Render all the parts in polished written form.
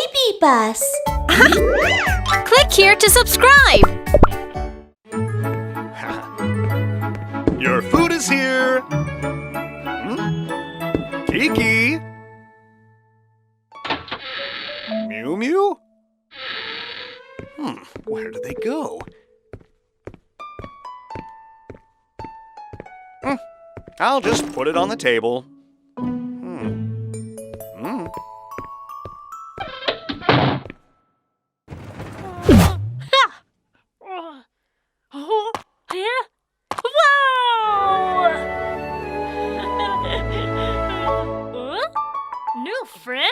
BabyBus. Click here to subscribe. Your food is here. Kiki. Mew Mew? Where did they go? I'll just put it on the table. New friend?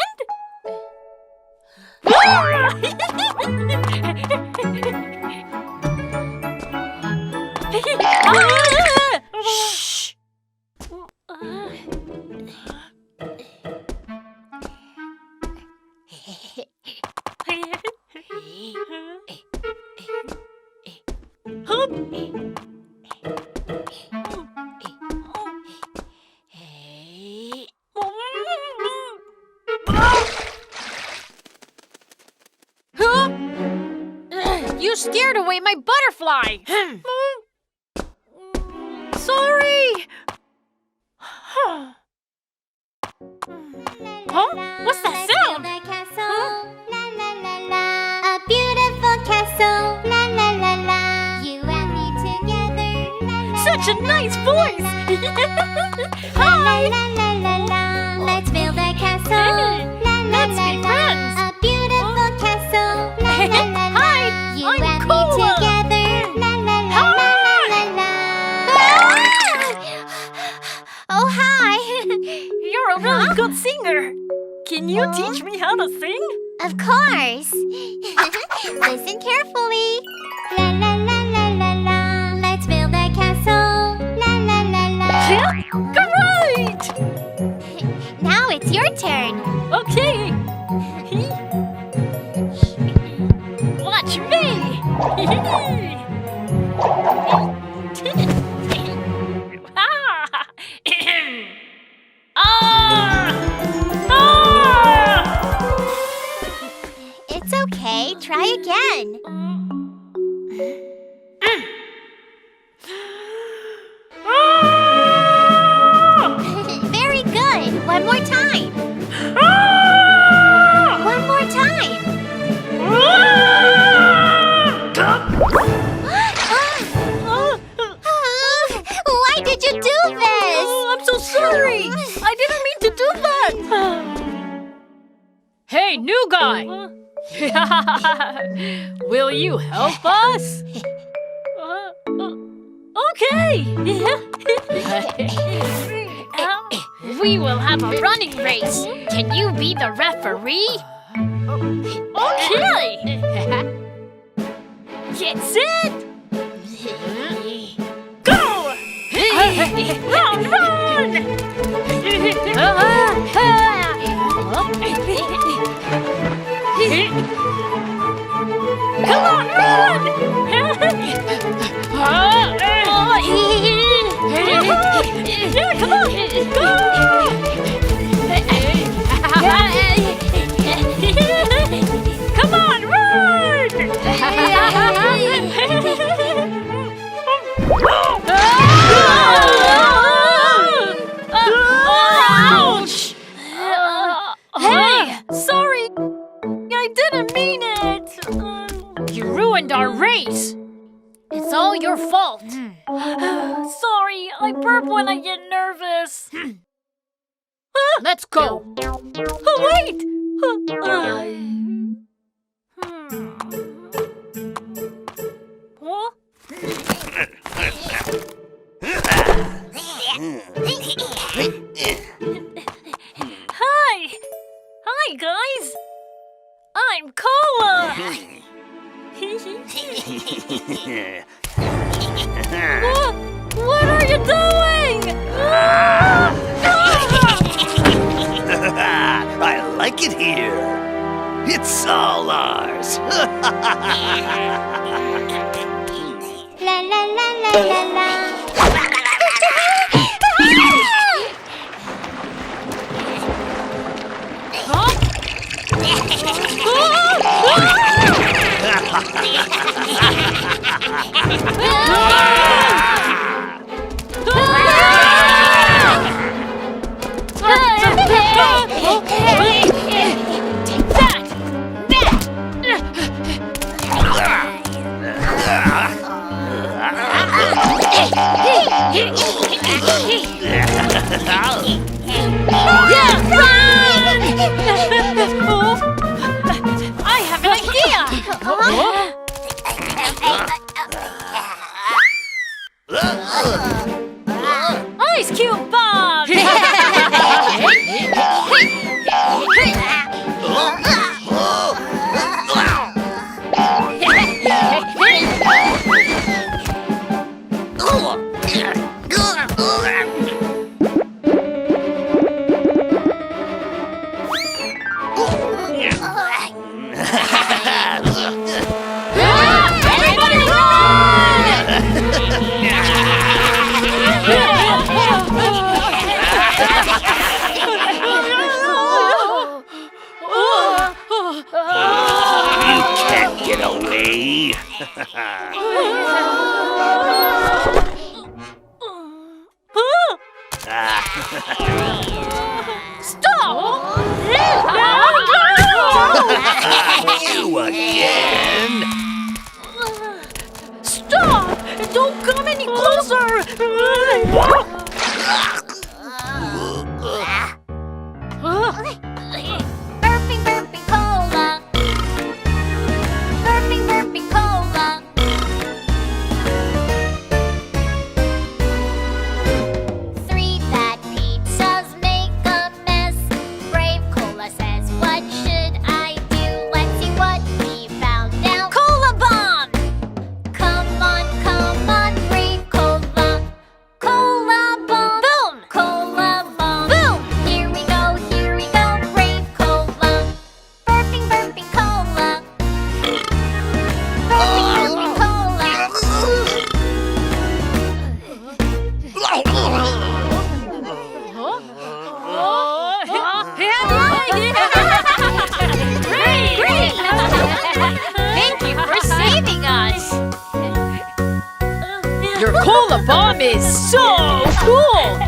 Shh. You scared away my butterfly! Sorry! Huh? What's that sound? A beautiful castle. La la la la. You and me together. Such a nice voice! Hi! La la la la. Let's build a castle. La la Let's la be la. friends. A beautiful castle. La la la la. Hi! You I'm and cool. me together. La la la la la la. Oh hi. You're a really good singer. Can you teach me how to sing? Of course. Listen carefully. La la la la la la. Let's build a castle. La la la la. Great! Now it's your turn. Okay. Watch me. It's okay. Try again. Very good. One more time. One more time. Why did you do this? I'm so sorry. I didn't mean to do that. Hey, new guy. Will you help us? Okay. We will have a running race. Can you be the referee? Okay. Get set. Go! Run, run! Come on, run! Yeah, come on, go! Come on, run! Ouch! Hey, sorry. I didn't mean it. You ruined our race. It's all your fault. Sorry, I burp when I get nervous. Let's go. Wait! Huh? Hi! Hi, guys! I'm Cola! What are you doing? I like it here. It's all ours. La la la la la la. Huh? Stop! You again? Stop! Don't come any closer! Burping, burping cola. Burping, burping cola. 3 fat pizzas make a mess. Brave Cola says, what should I do? Let's see what we found out. Cola bomb! Come on, Brave Cola. Cola bomb. Boom! Cola bomb. Boom! Here we go, Brave Cola. Burping, burping cola. Burping, burping cola. Great! Thank you for saving us! Your cola bomb is so cool!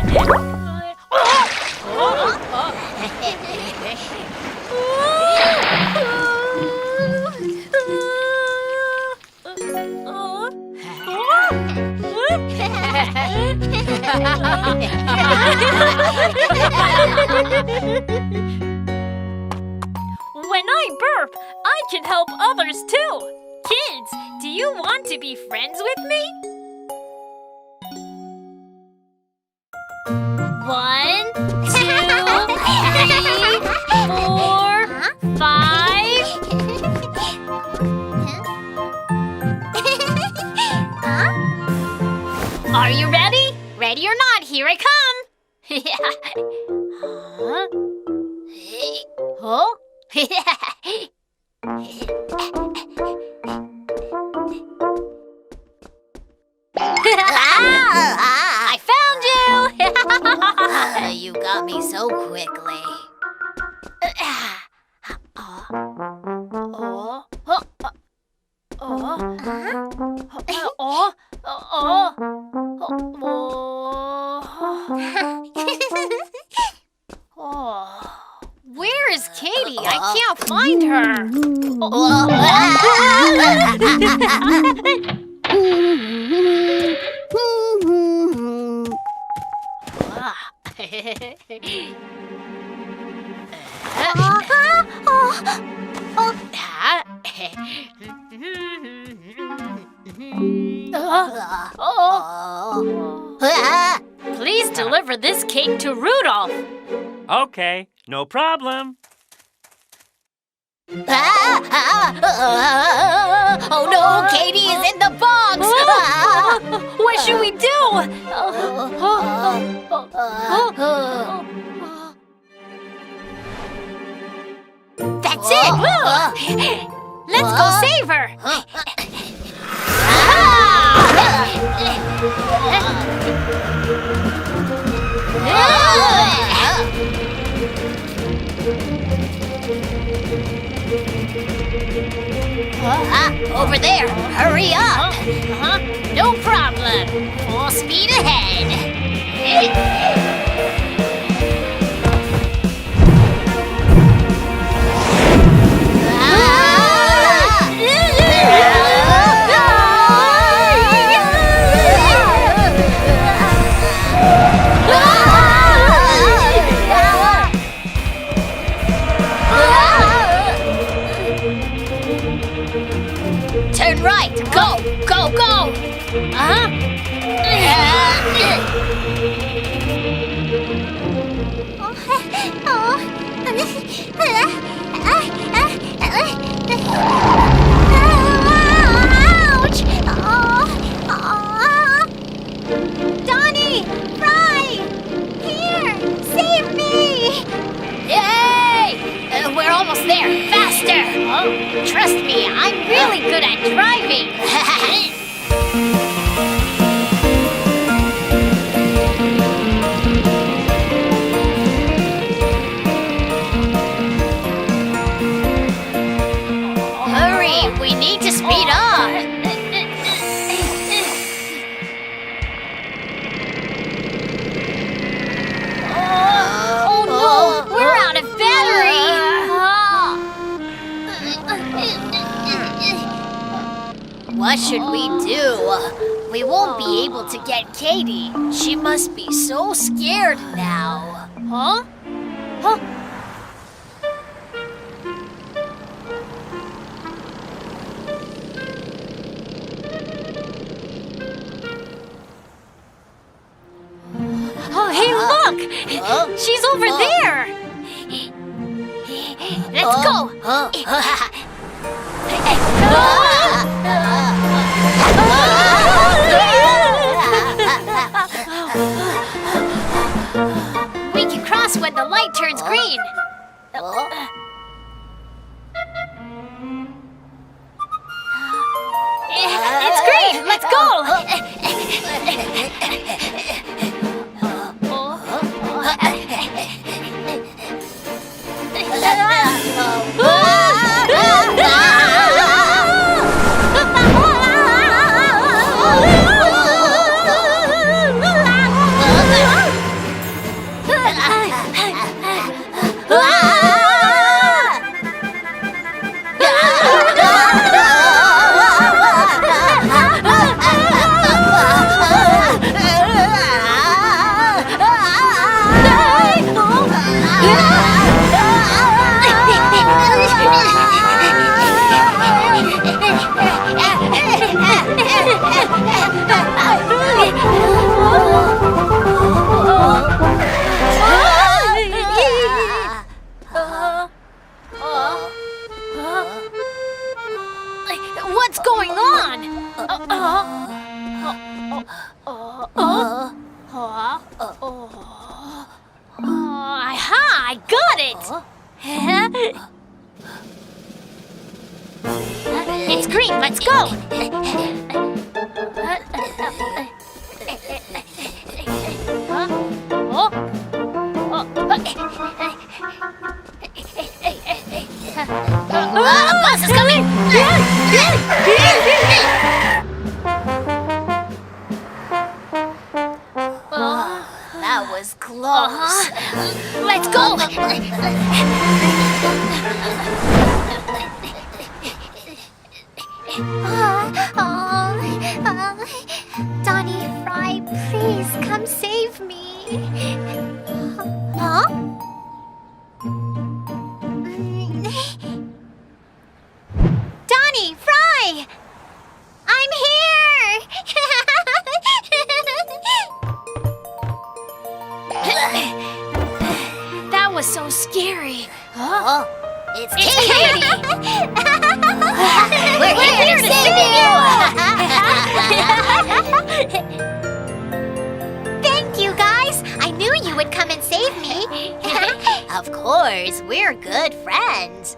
When I burp, I can help others too. Kids, do you want to be friends with me? 1, 2, 3, 4, 5. Are you ready? Ready or not, here I come. Huh? I found you! You got me so quickly. Where is Katie? I can't find her. Please deliver this cake to Rudolph. Okay, no problem. Oh no, Katie is in the box! What should we do? That's it! Let's go save her. Over there! Hurry up! No problem. Full speed ahead! Turn right! Go! Go! Go! Ouch! Donnie! Fry! Here! Save me! Yay! We're almost there! Faster! Trust me, I'm really good at driving! Hurry! We need to speed up! What should we do? We won't be able to get Katie. She must be so scared now. Huh? Huh? Oh, hey, look! She's over there! Let's go! We can cross when the light turns green. It's green! Let's go! What's going on? Aha! I got it! It's green, let's go! Bus is coming! That was close. Let's go! Donnie Fry, please come save me. Huh? Donnie Fry! I'm here! That was so scary. It's Katie! We're here to save you! Thank you, guys! I knew you would come and save me. Of course, we're good friends.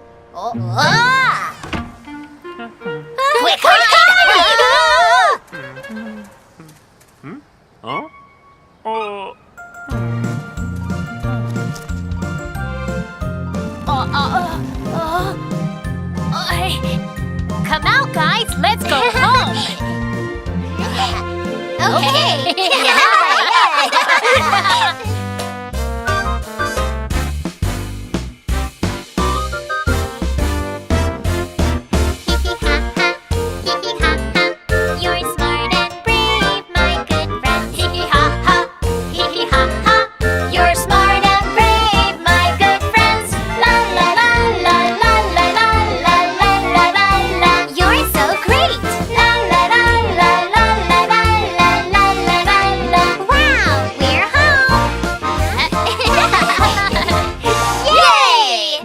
Quick hide! Huh? Oh. Come out, guys. Let's go home. Okay. You're smart and brave, my good friend. Hee hee ha ha, hee hee ha ha. You're smart and brave, my good friends. La la la la la la la la la la la la. You're so great. La la la la la la la la la la la la. Wow, we're home. Yay!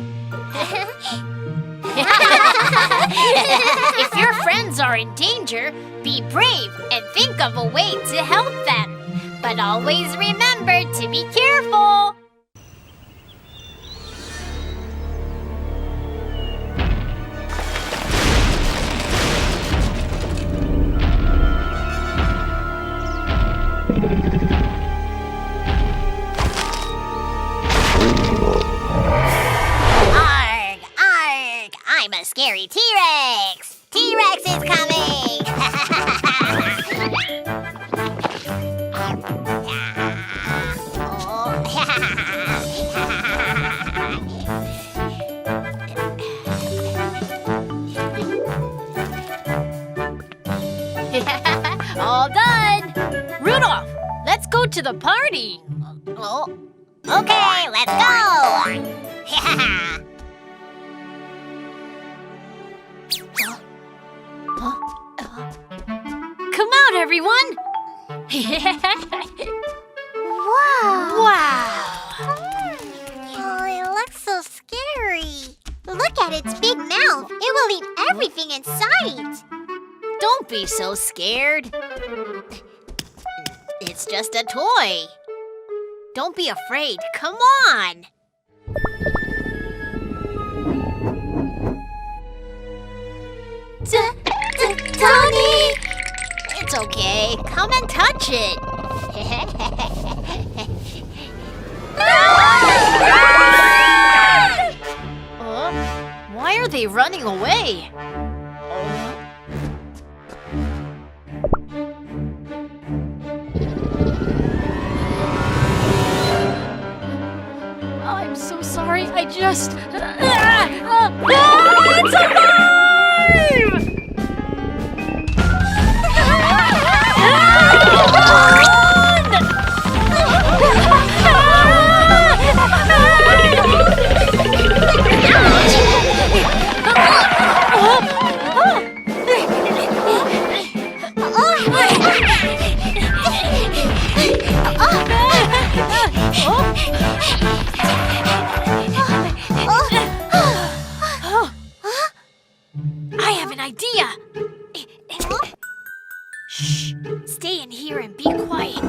If your friends are in danger, be brave and think of a way to help them. But always remember to be careful. Arg, arg, I'm a scary T-Rex. T-Rex is coming. to the party. Oh. Okay, let's go! Come out, everyone. Wow. Oh, it looks so scary. Look at its big mouth. It will eat everything in sight. Don't be so scared. It's just a toy. Don't be afraid. Come on. Tony! It's okay. Come and touch it. Why are they running away? I'm so sorry. I just... It's alive! I have an idea. Shh. Stay in here and be quiet.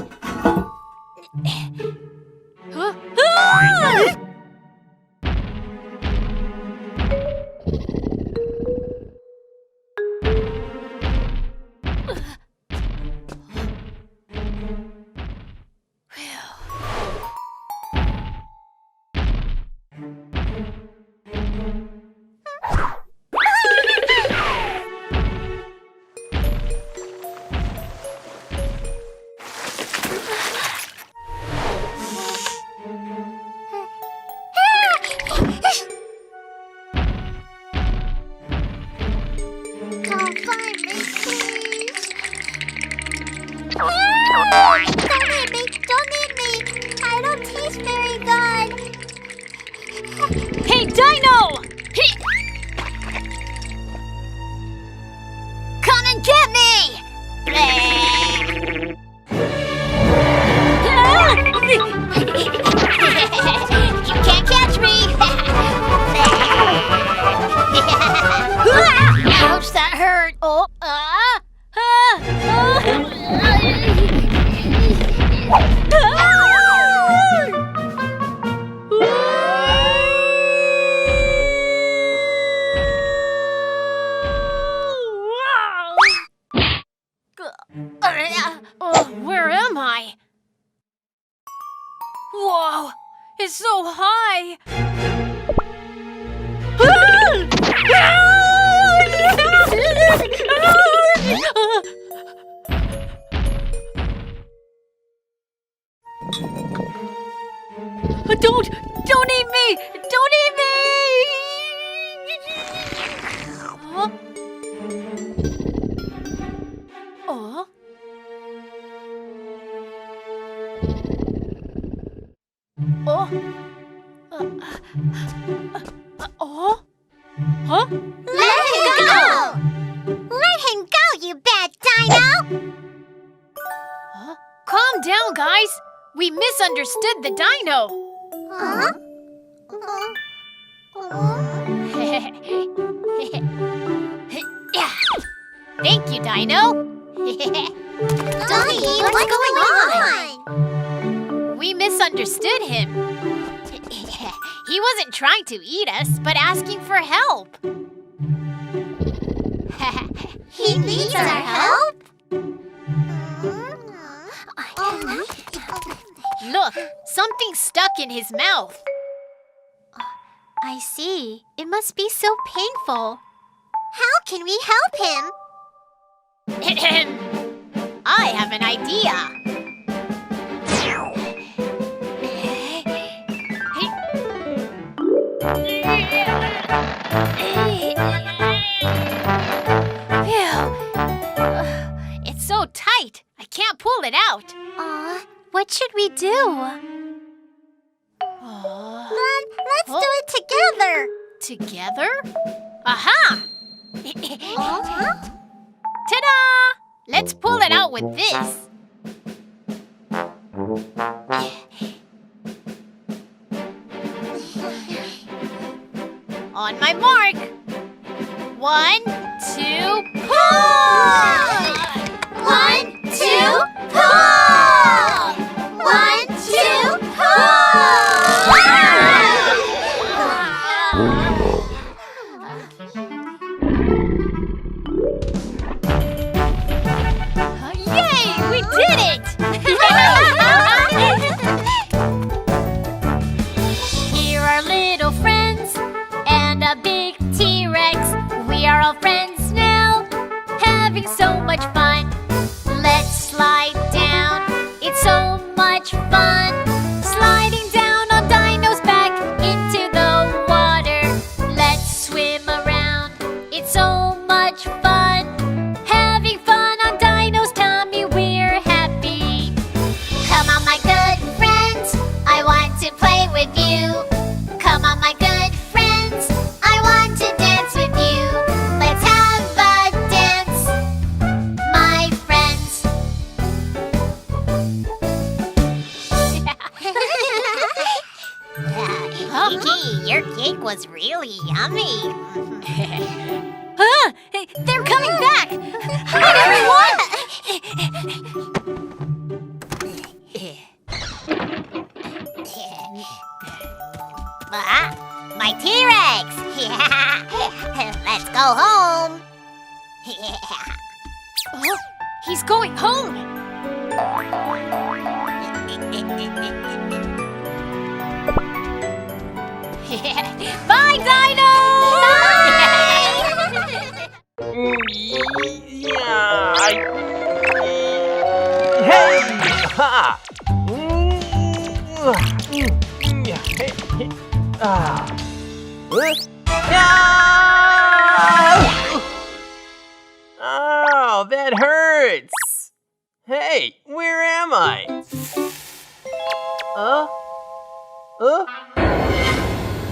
Don't eat me! I don't taste very good! Hey, Dino! Come and get me! You can't catch me! Ouch, that hurt! Oh, where am I? Whoa, it's so high. Don't eat me! Don't eat me! Huh? Oh? Oh? Oh? Huh? Let him go! Let him go, you bad dino! Huh? Calm down, guys. We misunderstood the dino. Huh? Yeah. Thank you, Dino. Donnie, what's going on? We misunderstood him. He wasn't trying to eat us, but asking for help. He needs our help? Look, something's stuck in his mouth. I see. It must be so painful. How can we help him? I have an idea. Phew. It's so tight. I can't pull it out. What What should we do? Then let's do it together. Together? Aha! Ta-da! Let's pull it out with this. On my mark. 1, 2, pull! 1, 2, pull! 1, 2, pull! Yay! We did it! Here are little friends and a big T-Rex. We are all friends now, having so much fun. Let's slide down, it's so much fun. Sliding down on Dino's back into the water. Let's swim around, it's so much fun. Having fun on Dino's tummy, we're happy. Come on, my good friends, I want to play with you. Come on, my good friends, I want to dance with you. Let's have a dance, my friends. Kiki, your cake was really yummy. Huh? They're coming back! Hide, everyone! My T-Rex! Let's go home. Oh, he's going home! Bye, Dino! Yeah. Hey! Ha! Oh, that hurts! Hey, where am I? Oh!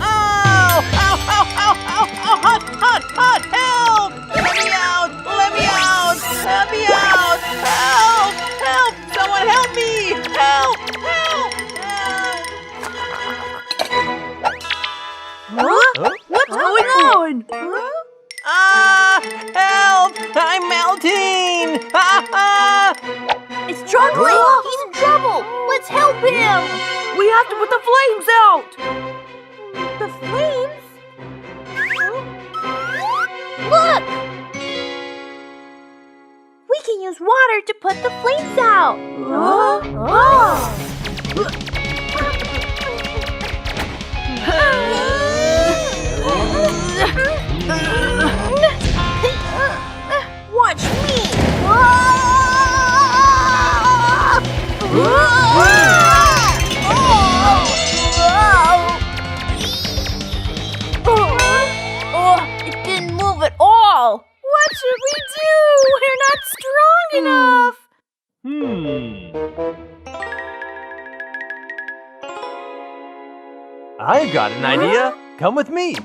Ow! Ow! Ow! Ow! Ow! Ow! Hot! Hot! Hot! Help! Let me out! Let me out! Let me out! Help! Help! Someone help me! Help! Help! Help! Huh? What's going on? Help! I'm melting! It's chocolate! He's in trouble! Let's help him! We have to put the flames out! The flames? Look! We can use water to put the flames out! Watch me! It didn't move at all! What should we do? We're not strong enough! I've got an idea. Come with me.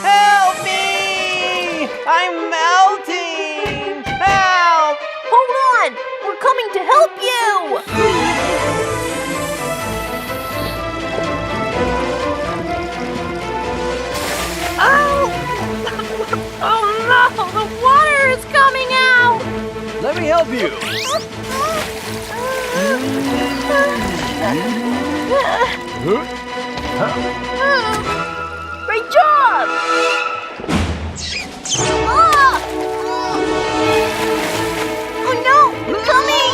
Help me! I'm melting! Help! Hold on! We're coming to help you! Oh no! The water is coming out! Let me help you. Great job! Oh no! We're coming!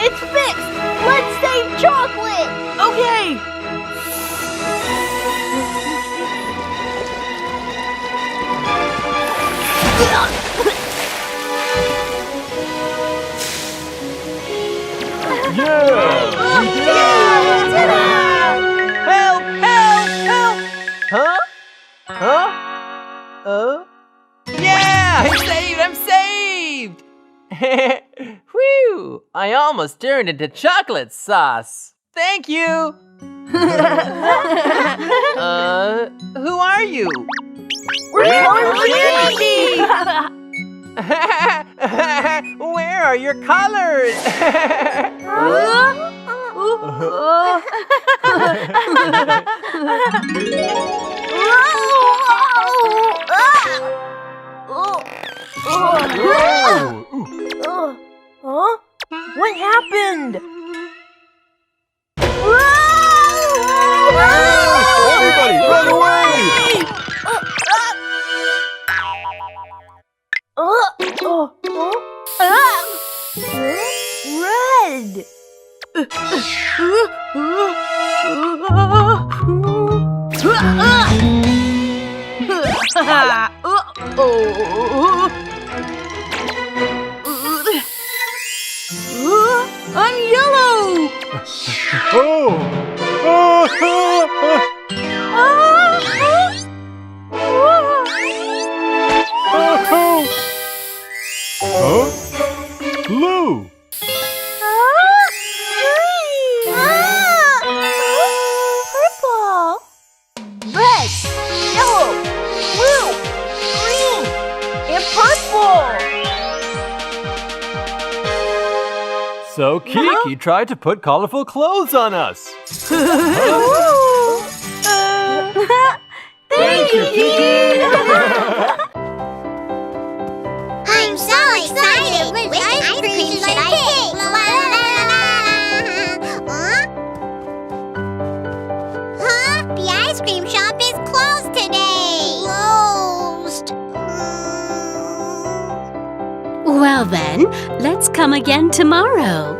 It's fixed! Let's save chocolate! Okay! Help! Help! Help! Huh? Huh? Yeah! I'm saved! I'm saved! Whew! I almost turned into chocolate sauce. Thank you! Who are you? We're Candy! Where are your colors? Huh? What happened? Everybody, run away! Red! I'm yellow! Oh! Huh? Blue! Purple! Red! Yellow! Blue! Green! And purple! So Kiki tried to put colorful clothes on us. Thank you, Kiki! I'm so excited! Which ice cream should I pick? Huh? The ice cream shop is closed today! Closed! Well then, let's come again tomorrow.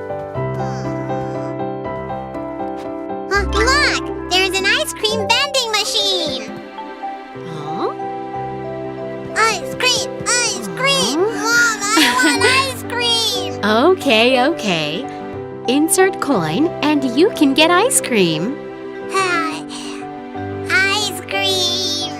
Look! There's an ice cream vending machine! Huh? Ice cream! Ice cream! Mom, I want ice cream! Okay. Insert coin and you can get ice cream. Ice cream!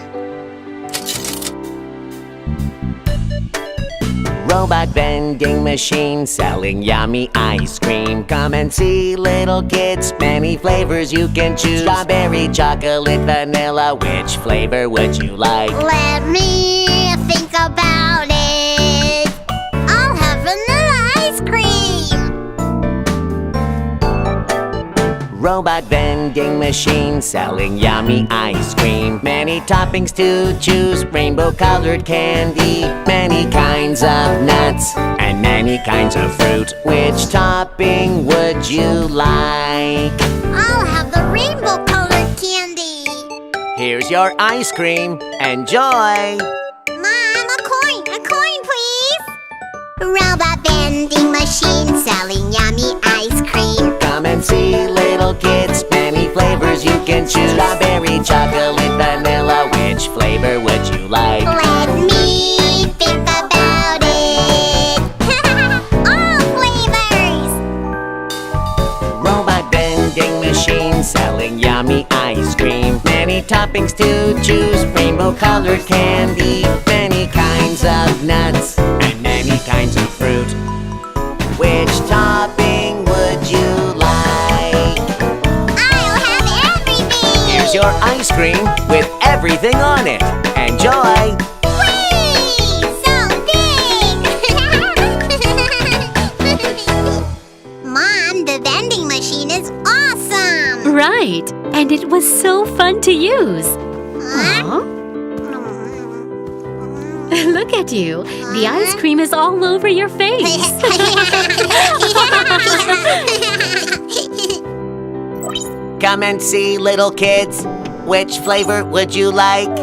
Robot vending machine selling yummy ice cream. Come and see, little kids, many flavors you can choose. Strawberry, chocolate, vanilla, which flavor would you like? Let me think about it. I'll have vanilla ice cream. Robot vending machine selling yummy ice cream. Many toppings to choose, rainbow colored candy, many kinds of nuts, and many kinds of fruit. Which topping would you like? I'll have the rainbow colored candy. Here's your ice cream. Enjoy! Mom, a coin, please. Robot vending machine selling yummy ice cream. Come and see, little kids, many flavors you can choose. Strawberry, chocolate, vanilla, which flavor would you like? Let me think about it. All flavors. Robot vending machine selling yummy ice cream. Many toppings to choose, rainbow colored candy, many kinds of nuts, and many kinds of fruit. Which topping would you like? I'll have everything. Here's your ice cream with everything on it. Enjoy! Whee! So big! Mom, the vending machine is awesome! Right, and it was so fun to use. Huh? Aw. Look at you. The ice cream is all over your face. Come and see, little kids. Which flavor would you like?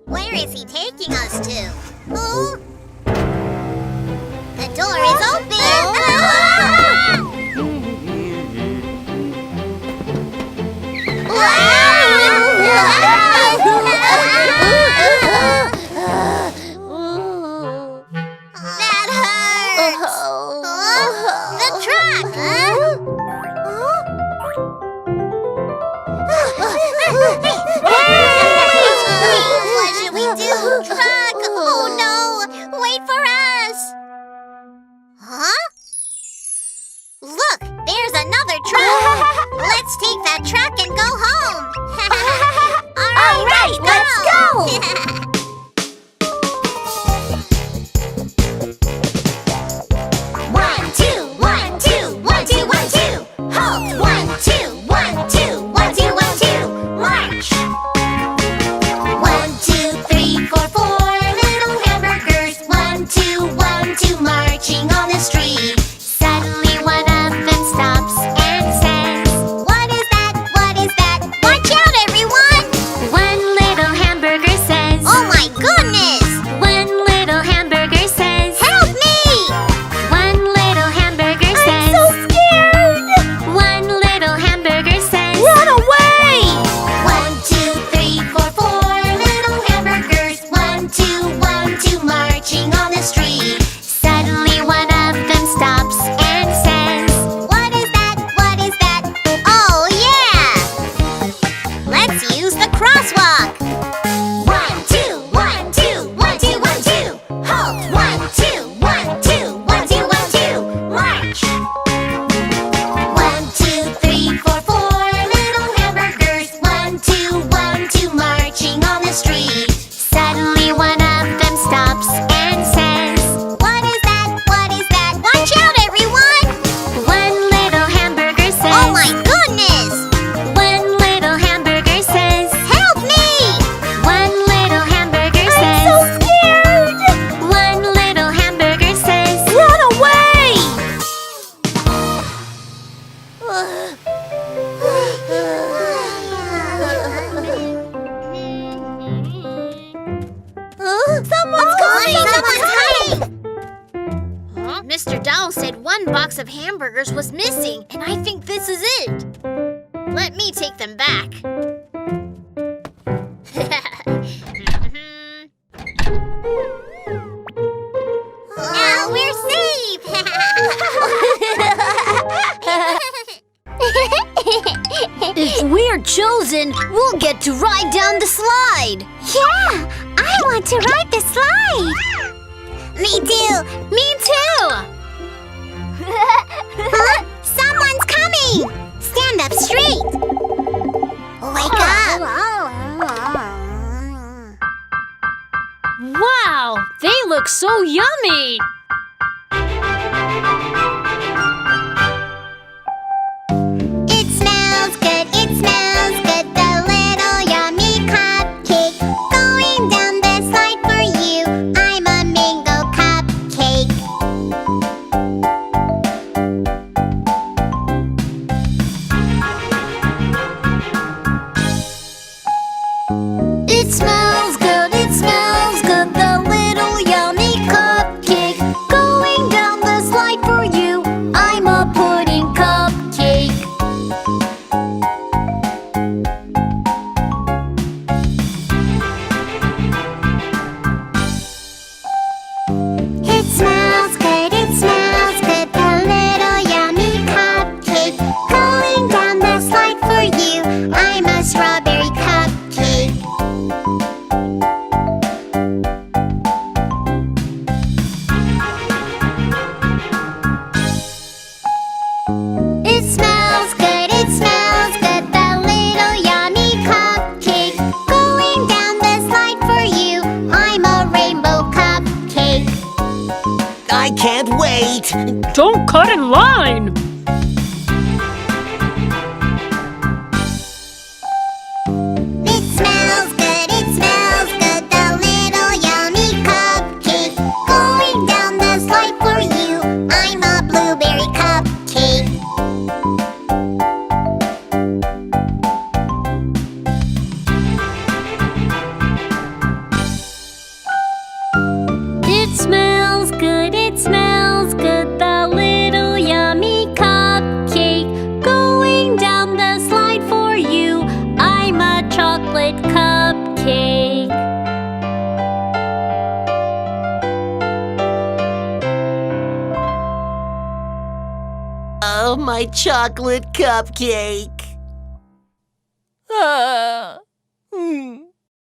Where is he taking us to? The door is open! Someone's coming! Huh? Mr. Dowell said one box of hamburgers was missing, and I think this is it. Let me take them back. Now we're safe! If we're chosen, we'll get to ride down the slide. Yeah, I want to ride the slide. Me too! Me too! Huh? Someone's coming. Stand up straight. Wake up. Wow, they look so yummy! It smells good, the little yummy cupcake. Going down the slide for you, I'm a mango cupcake. It smells good, the little yummy cupcake. Going down the slide for you, I'm a pudding cupcake. It smells good, the little yummy cupcake. Going down the slide for you, I'm a strawberry cupcake. It smells good, the little yummy cupcake. Going down the slide for you, I'm a rainbow cupcake. I can't wait! Don't cut in line! It smells good, the little yummy cupcake. Going down the slide for you, I'm a blueberry cupcake. It smells good, the little yummy cupcake. Going down the slide for you, I'm a chocolate cupcake. Oh, my chocolate cupcake.